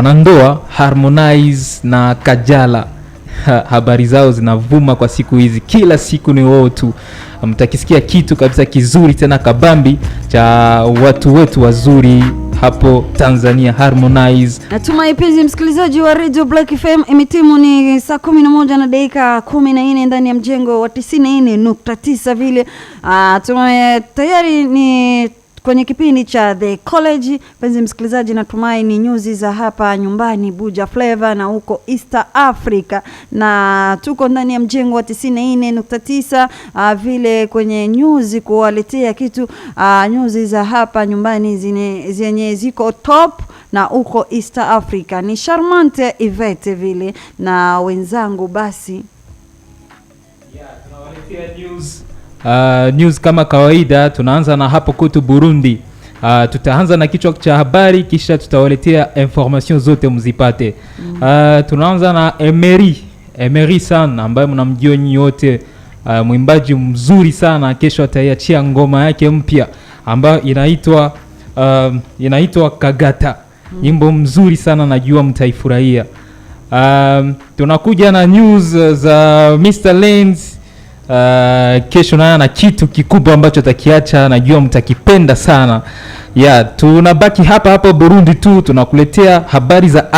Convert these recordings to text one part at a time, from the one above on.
Wanandoa Harmonize na Kajala habari zao zinavuma kwa siku hizi, kila siku ni wao tu. Mtakisikia kitu kabisa kizuri tena kabambi cha watu wetu wazuri hapo Tanzania, Harmonize. Natumai penzi msikilizaji wa Radio Black FM, imetimu ni saa 11 na dakika 14 ndani ya mjengo wa 94.9 vile. Tayari ni kwenye kipindi cha The College. Penzi msikilizaji, natumai ni nyuzi za hapa nyumbani Buja Flavor na huko East Africa, na tuko ndani ya mjengo wa 94.9 vile kwenye nyuzi kuwaletea kitu nyuzi za hapa nyumbani zenye ziko top na huko East Africa. Ni Charmante Yvette vile na wenzangu. Basi tunawaletea news kama kawaida. Tunaanza na hapo kwetu Burundi. Tutaanza na kichwa cha habari, kisha tutawaletea information zote mzipate. Tunaanza na Emery San ambaye mnamjua nyote, mwimbaji mzuri sana. Kesho ataiachia ngoma yake mpya ambayo inaitwa Kagata. Nyimbo mzuri sana, najua mtaifurahia. Tunakuja na news za Mr. Lenz. Kesho na kitu kikubwa ambacho takiacha, najua mtakipenda sana. Tunabaki hapa Burundi tu, tunakuletea habari za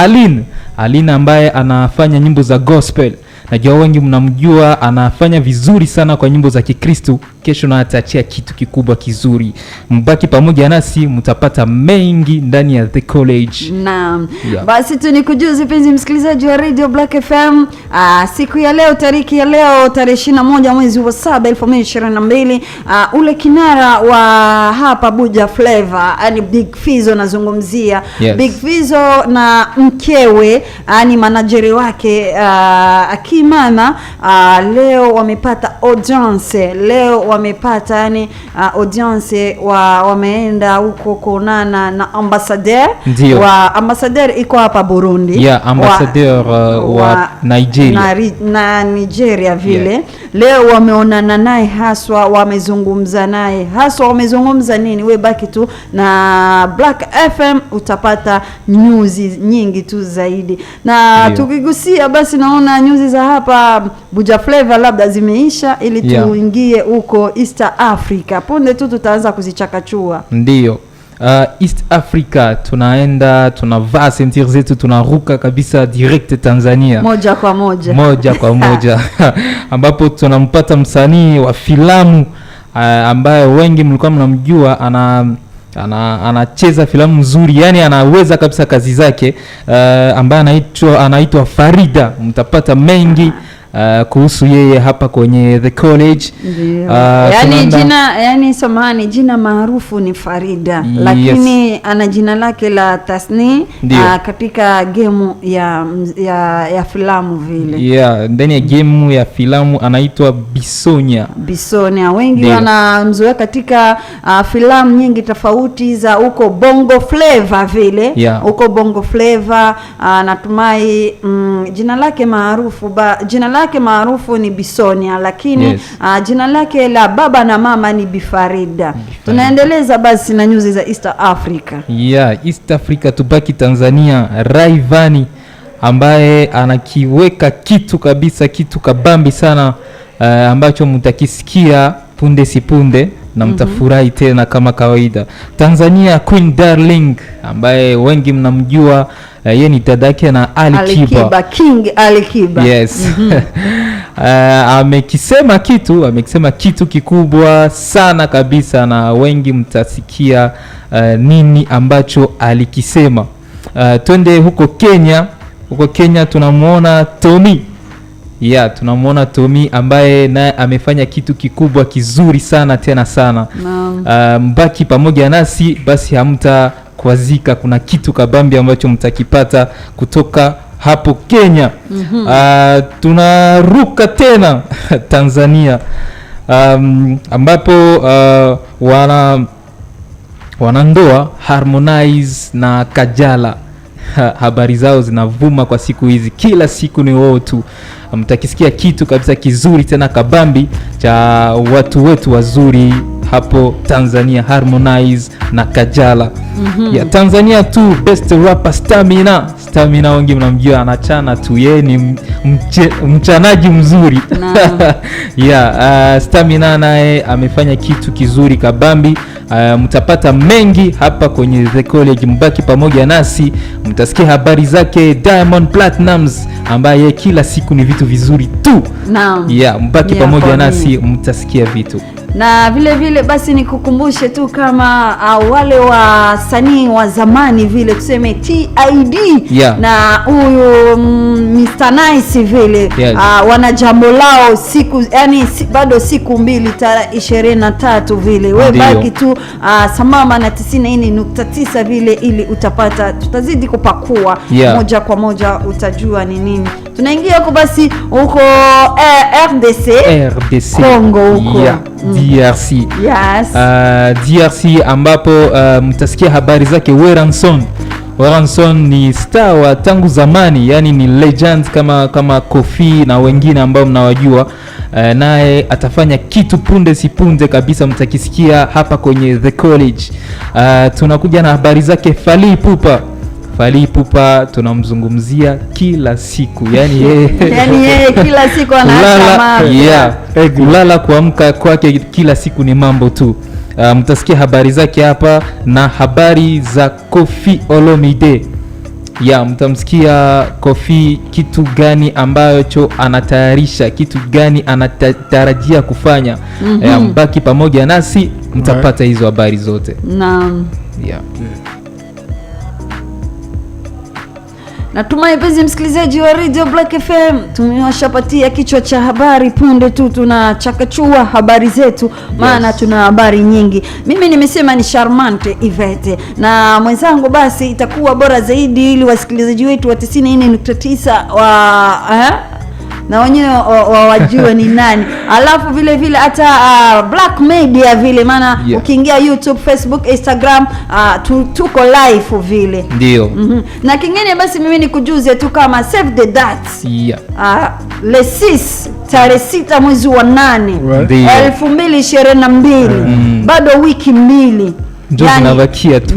Aline ambaye anafanya nyimbo za gospel. Najua wengi mnamjua, anafanya vizuri sana kwa nyimbo za Kikristo. Kesho na ataachia kitu kikubwa kizuri. Mbaki pamoja nasi, mtapata mengi ndani ya The College. Naam. Basi tunikujuze penzi msikilizaji wa Radio Black FM, siku ya leo, tariki ya leo, tarehe 21 mwezi wa 7 2022, ule kinara wa hapa Buja Flavor, yani Big Fizzo nazungumzia. Yes. Big Fizzo na mkewe, yani manajeri wake Akimana, leo wamepata audience. Leo wamepata yani audience, wameenda huko kuonana na ambassadeur. Wa ambassadeur iko hapa Burundi. Ambassadeur wa Nigeria. Na Nigeria vile. Yeah. Leo wameonana naye, haswa wamezungumza naye. Haswa wamezungumza nini? We baki tu na Black FM, utapata news nyingi tu zaidi. Na tukigusia basi, naona news za hapa Buja Flavor labda zimeisha, ili tuingie huko East Africa. Punde tu tutaanza kuzichakachua. Ndio. East Africa tunaenda, tunavaa sentir zetu, tunaruka kabisa direct Tanzania. Moja kwa moja. Ambapo tunampata msanii wa filamu ambaye wengi mlikuwa mnamjua, anacheza filamu nzuri, yani anaweza kabisa kazi zake, ambaye anaitwa Farida. Mtapata mengi kuhusu yeye hapa kwenye The College. Jina maarufu ni Farida, lakini ana jina lake la tasni katika game ya filamu vile. Ndani ya game ya filamu anaitwa Bisonia. Wengi wanamzoea katika filamu nyingi tofauti za huko Bongo Flavor vile. Huko Bongo Flavor, natumai jina lake maarufu ni Bisonia, lakini jina lake la baba na mama ni Bifarida. Tunaendeleza basi na news za East Africa. East Africa, tubaki Tanzania. Rayvanny ambaye anakiweka kitu kabisa, kitu kabambi sana, ambacho mtakisikia punde si punde na mtafurahi tena kama kawaida. Tanzania, Queen Darling ambaye wengi mnamjua, yeye ni dadake na Alikiba. King Alikiba. Yes. Amekisema kitu kikubwa sana kabisa, na wengi mtasikia nini ambacho alikisema. Twende huko Kenya. Tunamuona Tommy. Tunamuona Tommy ambaye naye amefanya kitu kikubwa kizuri sana tena sana. Mbaki pamoja nasi basi, hamta kwazika. Kuna kitu kabambi ambacho mtakipata kutoka hapo Kenya. Tunaruka tena Tanzania, ambapo wanandoa Harmonize na Kajala habari zao zinavuma kwa siku hizi, kila siku ni wao tu. Mtakisikia kitu kabisa kizuri tena kabambi cha watu wetu wazuri hapo Tanzania, Harmonize na Kajala. Ya Tanzania tu best rapper Stamina wengi mnamjua, anachana tu, yeye ni mchanaji mzuri. Stamina naye amefanya kitu kizuri kabambi. Mtapata mengi hapa kwenye The College, mbaki pamoja nasi, mtasikia habari zake Diamond Platnumz ambaye kila siku ni vitu vizuri tu. Mbaki pamoja nasi, mtasikia vitu. Na vile vile basi nikukumbushe tu kama wale wasanii wa zamani vile tuseme TID na huyu Mr Nice vile wana jambo lao siku, yani bado siku mbili, tarehe 23 vile. Wewe baki tu samama na 94.9 vile, ili utapata, tutazidi kupakua moja kwa moja, utajua ni nini tunaingia huko. Basi huko RDC Congo huko DRC. DRC ambapo mtasikia habari zake Weranson ni star wa tangu zamani, yani ni legend kama Kofi na wengine ambao mnawajua. Naye atafanya kitu punde sipunde kabisa, mtakisikia hapa kwenye The College. Tunakuja na habari zake Fally Ipupa tunamzungumzia kila siku, yani yeye kila siku anasema kulala kuamka kwake kila siku ni mambo tu. Mtasikia habari zake hapa na habari za Koffi Olomide. Mtamsikia Koffi kitu gani ambacho anatayarisha, kitu gani anatarajia kufanya. Mbaki pamoja nasi, mtapata hizo habari zote. Naam. Natumai penzi msikilizaji wa Radio Black FM tumewashapatia kichwa cha habari. Punde tu tunachakachua habari zetu, maana tuna habari nyingi. Mimi nimesema ni Charmante Ivete na mwenzangu, basi itakuwa bora zaidi ili wasikilizaji wetu wa 94.9 na wenyewe wajue ni nani. Alafu vile vile hata Black Media vile, maana ukiingia YouTube, Facebook, Instagram tuko live vile. Ndio. Na kingine basi mimi nikujuze tu kama save the dates. Le 6 tarehe 6 mwezi wa 8 2022. Bado wiki mbili. Ndio tunabakia tu.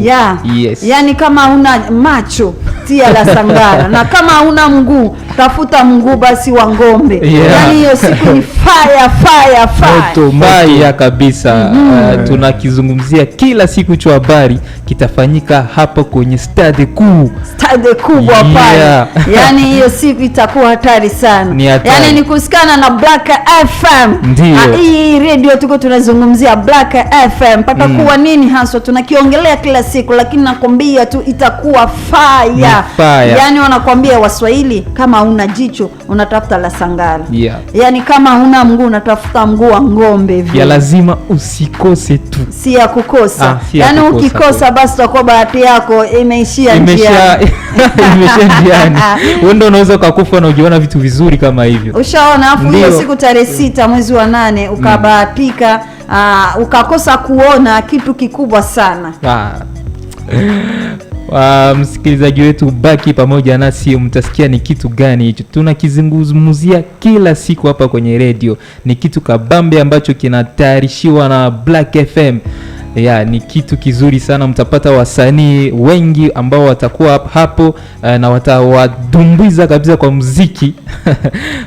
Yani kama una macho tia la sangara na kama una mguu tafuta mguu basi wa ngombe. Yani hiyo siku ni fire kabisa. Tunakizungumzia kila siku cha habari kitafanyika hapo kwenye stade kubwa pale. Yani hiyo siku itakuwa hatari sana. Yani ni kusikana na Black FM. Hii radio tuko tunazungumzia Black FM. Patakuwa nini haswa tunakiongelea kila siku, lakini nakwambia tu itakuwa fire. Yani wanakwambia Waswahili, kama una jicho unatafuta la sangara. Yani kama una mguu unatafuta mguu wa ngombe vile. Lazima usikose tu. Si ya kukosa. Yani ukikosa basi utakuwa bahati yako imeishia njiani. Wewe ndio unaweza kukufa na ujiona vitu vizuri kama hivyo. Ushaona afu hiyo siku tarehe 6 mwezi wa 8 ukabahatika ukakosa kuona kitu kikubwa sana. Msikilizaji wetu, baki pamoja nasi, mtasikia ni kitu gani hicho tunakizungumzia kila siku hapa kwenye radio. Ni kitu kabambe ambacho kinatayarishiwa na Black FM. Ni kitu kizuri sana. Mtapata wasanii wengi ambao watakuwa hapo na watawadumbuiza kabisa kwa muziki.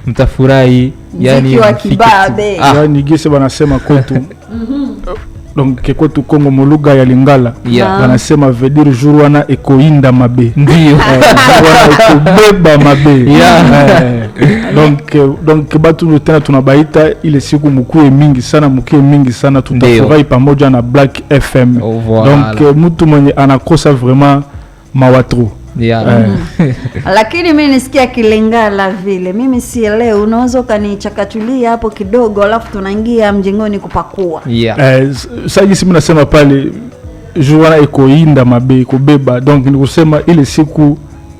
Mtafurahi, yani wa kibabe. Yani gese wanasema kwetu donc kwetu Kongo mulugha ya Lingala wanasema vedir jour wana ekoinda mabe. Ndio. Kubeba mabe. Donc batu tena tunabaita ile siku mkuwe mingi sana tutafurahi pamoja na Black FM. Donc mtu mwenye anakosa vraiment mawatru. Lakini mimi nisikia Kilingala vile. Mimi sielewi, unaweza kanichakatulia hapo kidogo alafu tunaingia mjengoni kupakua. Sasa mimi nasema pale jour ekoinda mabe kubeba, donc ni kusema ile siku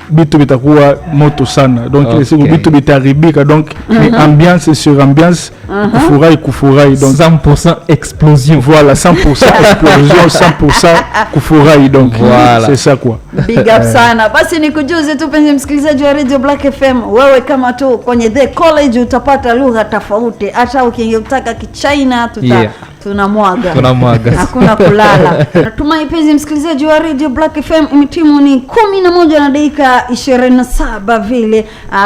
bitu bitakuwa moto sana, donc ile siku bitu bitaribika, donc ni ambiance sur ambiance, kufurahi donc 100% explosion. Voilà, 100% explosion, 100% kufurahi, donc voilà. C'est ça quoi. Big up sana. Basi nikujuze tu penzi msikilizaji wa Radio Black FM, wewe kama tu kwenye The College utapata lugha tofauti. Hata ukitaka Kichina tunamwaga Tunamwaga. hakuna kulala. Natumai penzi msikilizaji wa Radio Black FM, imetimu ni 11 na dakika 27 vile.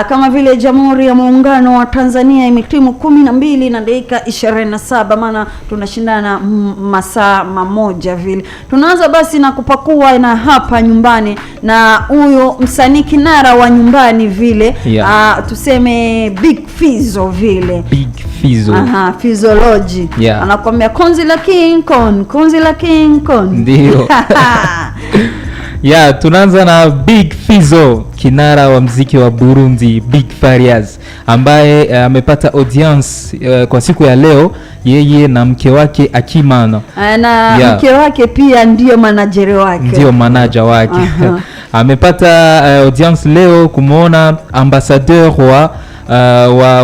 Kama vile Jamhuri ya Muungano wa Tanzania imetimu 12 na dakika 27, maana tunashindana masaa mamoja vile. Tunaanza basi na kupakua na hapa nyumbani na huyo msanii kinara wa nyumbani vile. Tuseme Big Fizzo vile. Big Fizzo. Fizzology. Anakuambia konzi la King Kong. Ndio. Tunaanza na Big Fizzo, kinara wa mziki wa Burundi, Big Farias, ambaye amepata audience kwa siku ya leo, yeye na mke wake Akimana. Na mke wake pia ndio manager wake. Amepata audience leo kumuona ambassadeur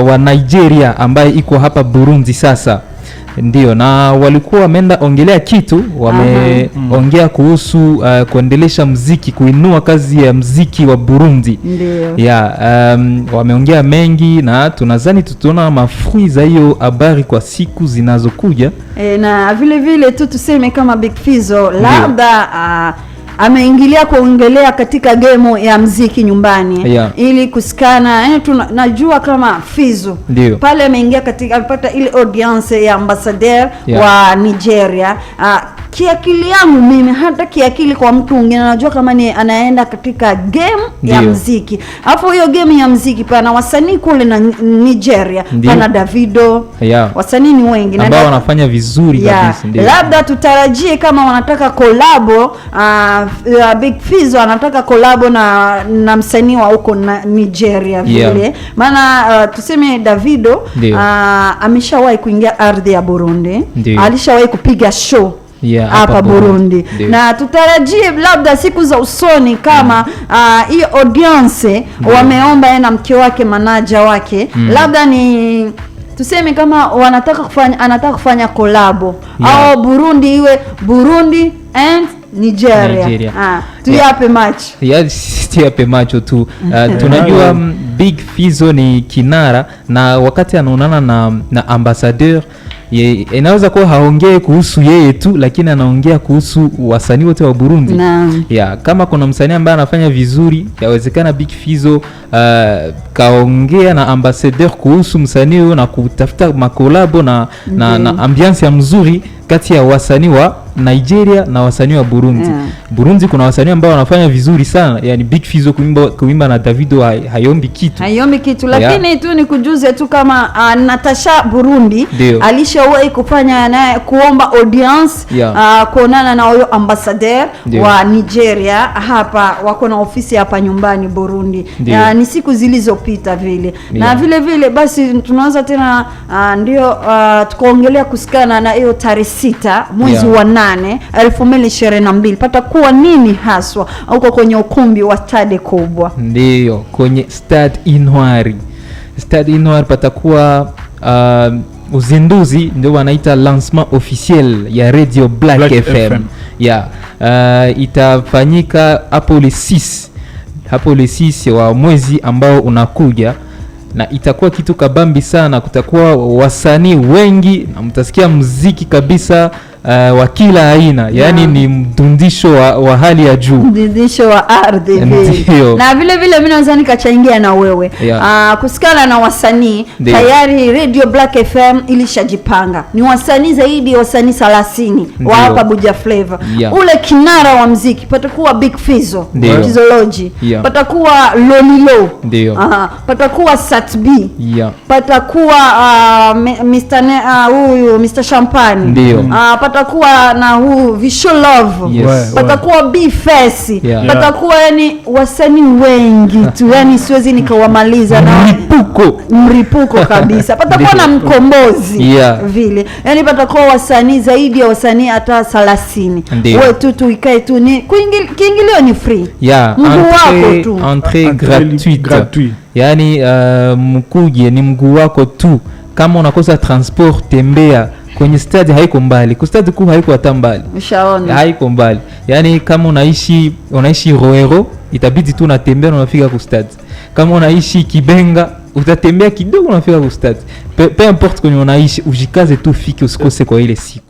wa Nigeria ambaye iko hapa Burundi sasa. Ndio, na walikuwa wameenda ongelea kitu, wameongea kuhusu kuendelesha mziki, kuinua kazi ya mziki wa Burundi. Ndio. Wameongea mengi na tunadhani tutaona mafui za hiyo habari kwa siku zinazokuja. Na vile vile tu tuseme kama Big Fizzo labda ameingilia kuongelea katika game ya mziki nyumbani ili kusikana. Najua kama Fizzo pale ameingia katika, amepata ile audience ya ambassadeur wa Nigeria. Kiakili yangu mimi, hata kiakili kwa mtu mwingine, najua kama ni anaenda katika game ya mziki. Alafu hiyo game ya mziki pana wasanii kule na Nigeria, pana Davido, wasanii ni wengi na ambao wanafanya vizuri kabisa. Labda tutarajie kama wanataka collabo, Big Fizzo anataka collabo na msanii wa huko na Nigeria vile. Maana tuseme Davido ameshawahi kuingia ardhi ya Burundi, alishawahi kupiga show hapa Burundi. Na tutarajie labda siku za usoni kama hiyo audience wameomba na mke wake, manager wake, labda ni tuseme kama anataka kufanya collabo au Burundi iwe Burundi and Nigeria. Tuyape macho. Tuyape macho tu. Tunajua Big Fizzo ni kinara, na wakati anaonana na ambassadeur, inaweza kuwa haongee kuhusu yeye tu, lakini anaongea kuhusu wasanii wote wa Burundi. Kama kuna msanii ambaye anafanya vizuri, yawezekana Big Fizzo kaongea na ambassadeur kuhusu msanii huyo na kutafuta makolabo na ambiance ya mzuri kati ya wasanii wa Nigeria na wasanii wa Burundi. Burundi kuna wasanii ambao wanafanya vizuri sana, yani Big Fizzo kuimba na Davido hayombi kitu, lakini tu ni kujuze tu kama Natasha Burundi alishawahi kufanya naye kuomba audience kuonana na huyo ambassadeur wa Nigeria. Hapa wako na ofisi hapa nyumbani Burundi. Ni siku zilizopita vile. Na vile vile basi tunaanza tena tukaongelea kusikana na hiyo tarehe 6 mwezi wa 8 2022 patakuwa nini haswa huko kwenye ukumbi wa Stade kubwa. Ndio, kwenye Stade Intwari patakuwa uzinduzi, ndio wanaita lancement officiel ya Radio Black FM. Itafanyika hapo le 6 wa mwezi ambao unakuja, na itakuwa kitu kabambi sana. Kutakuwa wasanii wengi na mtasikia muziki kabisa wa kila aina, yani ni mdundisho wa hali ya juu, mdundisho wa ardhi. Na vile vile mimi naweza nikachangia na wewe kusikana na wasanii. Tayari Radio Black FM ilishajipanga, ni wasanii zaidi ya wasanii 30 wa hapa Buja Flavor. Ule kinara wa muziki patakuwa Big Fizzo, Fizzology, patakuwa Lolilo, patakuwa Sat B, patakuwa Mr Champagne, patakuwa na huu Visual Love, patakuwa B-Face, patakuwa yani wasanii wengi tu, yani siwezi nikawamaliza na mripuko kabisa. Patakuwa na Mkombozi vile, yani patakuwa wasanii zaidi ya wasanii hata 30. Wewe tu ikae tu, ni kiingilio ni free, mguu wako tu, entrée gratuite. Yani mkuje ni mguu wako tu. Kama unakosa transport, tembea kwenye stadi, haiko mbali. Kwa stadi kuu haiko hata mbali. Ushaona? Haiko mbali. Yani kama unaishi Roero, itabidi tu unatembea na unafika ku stadi. Kama unaishi Kibenga, utatembea kidogo unafika ku stadi. Peu importe kwenye unaishi, ujikaze tu fike, usikose kwa ile siku.